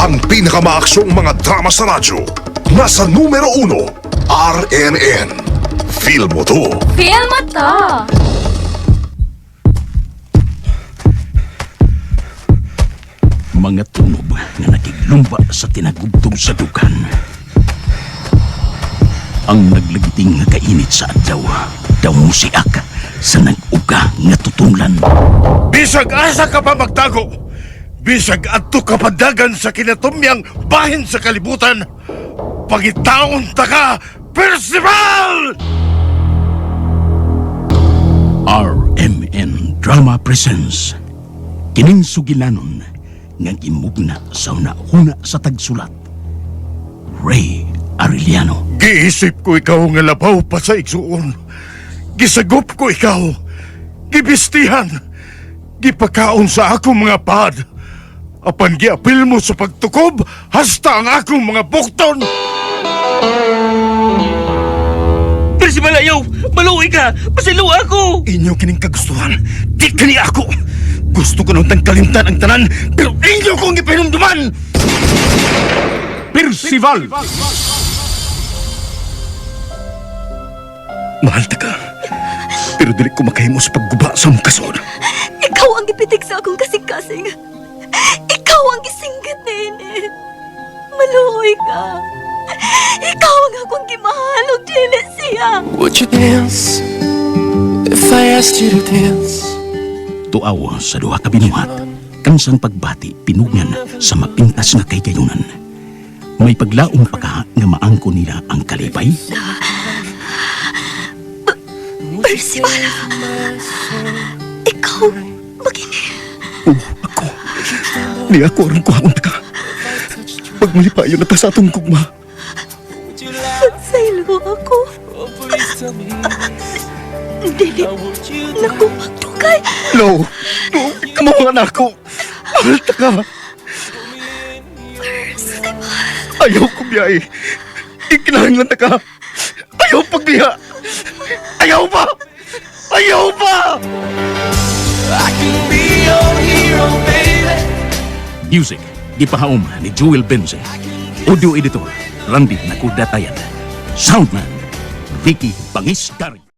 Ang pinakamaaksyong mga drama sa radyo. Nasa numero 1, RNN. Feel mo to. Feel mo to. Mga tunob nga nakiglumba sa tinagubtog sa dukan. Ang naglagiting nga kainit sa adlaw, daw musiak sa nag-uga nga tutunlan. Bisag asa ka pa magtago, bisag adto ka padagan sa kinatumyang bahin sa kalibutan, pagitaon ta ka, Percival! RMN Drama Presents kining sugilanon nga gimugna sa una sa tagsulat, Ray Arellano. Giisip ko ikaw nga labaw pa sa igsuon. Gisagop ko ikaw. Gibistihan. Gipakaon sa akong mga pad. Apan giapil mo sa pagtukob hasta ang akong mga bukton. Percival, ayaw! Maluwi ka! Pasilo ako! Inyo kining kagustuhan. Di kini ako. Gusto ko nang tangkalimtan ang tanan, pero inyo kong ipinumduman! Percival! Mahal ta ka. Pero dili ko makahimo sa pagguba sa mong kasod. Ikaw ang gipitig sa akong kasing-kasing. Ikaw ang gisinggit ni Maluoy ka. Ikaw ang akong gimahalog, dili siya. Would you dance if I asked you to dance? Tuaw sa duha ka binuhat, kansang pagbati pinugnan sa mapintas nga kaygayunan. May paglaong pa ka nga maangko nila ang kalipay. Percival, ikaw, magini. Ako. Ni ako rin kuhaon ka. Pagmalipayo na ta sa atong gugma. Magsaylo ako. Dili, naku magtukay. No! No! Kamuha na ako! Mahal ta ka! Percival. Ayaw ko biyay! Ikinahanglan ta ka! Ayaw pagbiha! Ayaw pa! Ayaw pa! I can be your hero, baby. Music, gipahaom ni Joel Benze. Audio editor, Randy Nakudatayan. Soundman, Vicky Bangiscari.